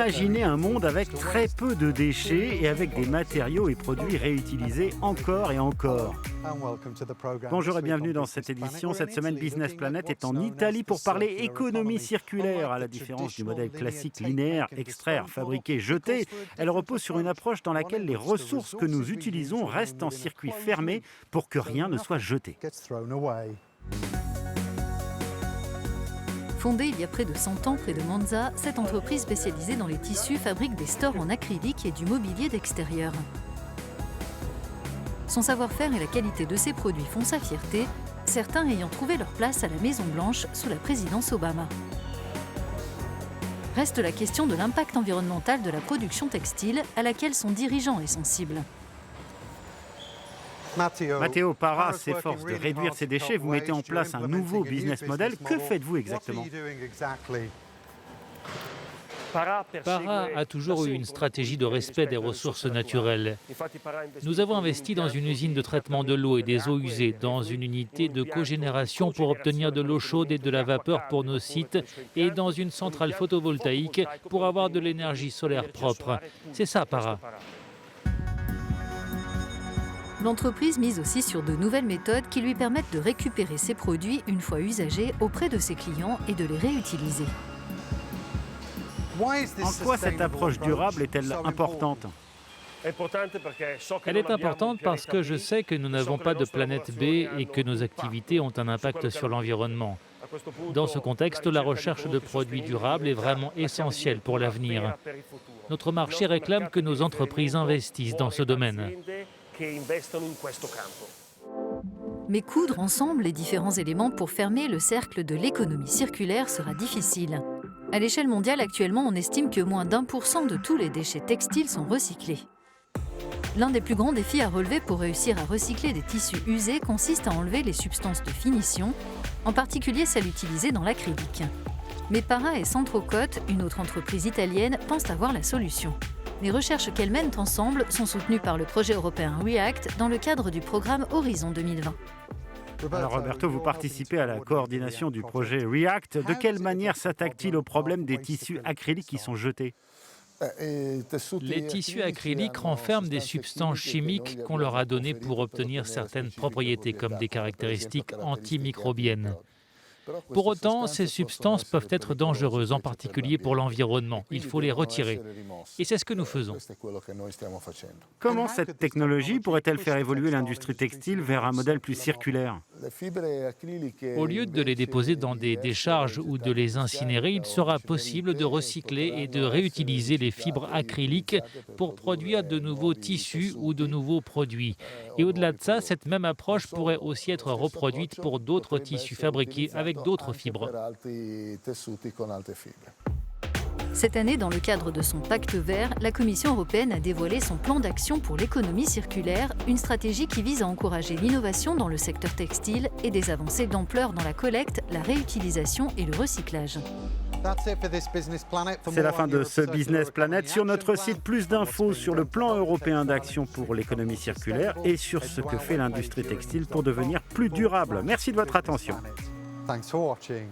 Imaginez un monde avec très peu de déchets et avec des matériaux et produits réutilisés encore et encore. Bonjour et bienvenue dans cette édition. Cette semaine, Business Planet est en Italie pour parler économie circulaire. À la différence du modèle classique linéaire, extraire, fabriquer, jeter, elle repose sur une approche dans laquelle les ressources que nous utilisons restent en circuit fermé pour que rien ne soit jeté. Fondée il y a près de 100 ans près de Monza, cette entreprise spécialisée dans les tissus fabrique des stores en acrylique et du mobilier d'extérieur. Son savoir-faire et la qualité de ses produits font sa fierté, certains ayant trouvé leur place à la Maison-Blanche sous la présidence Obama. Reste la question de l'impact environnemental de la production textile à laquelle son dirigeant est sensible. Matteo Parra s'efforce de réduire ses déchets. Vous mettez en place un nouveau business model. Que faites-vous exactement ? Parra a toujours eu une stratégie de respect des ressources naturelles. Nous avons investi dans une usine de traitement de l'eau et des eaux usées, dans une unité de cogénération pour obtenir de l'eau chaude et de la vapeur pour nos sites, et dans une centrale photovoltaïque pour avoir de l'énergie solaire propre. C'est ça, Parra. L'entreprise mise aussi sur de nouvelles méthodes qui lui permettent de récupérer ses produits une fois usagés auprès de ses clients et de les réutiliser. En quoi cette approche durable est-elle importante ? Elle est importante parce que je sais que nous n'avons pas de planète B et que nos activités ont un impact sur l'environnement. Dans ce contexte, la recherche de produits durables est vraiment essentielle pour l'avenir. Notre marché réclame que nos entreprises investissent dans ce domaine. Mais coudre ensemble les différents éléments pour fermer le cercle de l'économie circulaire sera difficile. À l'échelle mondiale, actuellement, on estime que moins d'1% de tous les déchets textiles sont recyclés. L'un des plus grands défis à relever pour réussir à recycler des tissus usés consiste à enlever les substances de finition, en particulier celles utilisées dans l'acrylique. Mais Parra et Centrocote, une autre entreprise italienne, pensent avoir la solution. Les recherches qu'elles mènent ensemble sont soutenues par le projet européen REACT dans le cadre du programme Horizon 2020. Alors Roberto, vous participez à la coordination du projet REACT. De quelle manière s'attaque-t-il au problème des tissus acryliques qui sont jetés ? Les tissus acryliques renferment des substances chimiques qu'on leur a données pour obtenir certaines propriétés, comme des caractéristiques antimicrobiennes. Pour autant, ces substances peuvent être dangereuses, en particulier pour l'environnement. Il faut les retirer. Et c'est ce que nous faisons. Comment cette technologie pourrait-elle faire évoluer l'industrie textile vers un modèle plus circulaire ? Au lieu de les déposer dans des décharges ou de les incinérer, il sera possible de recycler et de réutiliser les fibres acryliques pour produire de nouveaux tissus ou de nouveaux produits. Et au-delà de ça, cette même approche pourrait aussi être reproduite pour d'autres tissus fabriqués avec d'autres fibres. Cette année, dans le cadre de son pacte vert, la Commission européenne a dévoilé son plan d'action pour l'économie circulaire, une stratégie qui vise à encourager l'innovation dans le secteur textile et des avancées d'ampleur dans la collecte, la réutilisation et le recyclage. C'est la fin de ce Business Planet. Sur notre site, plus d'infos sur le plan européen d'action pour l'économie circulaire et sur ce que fait l'industrie textile pour devenir plus durable. Merci de votre attention. Thanks for watching.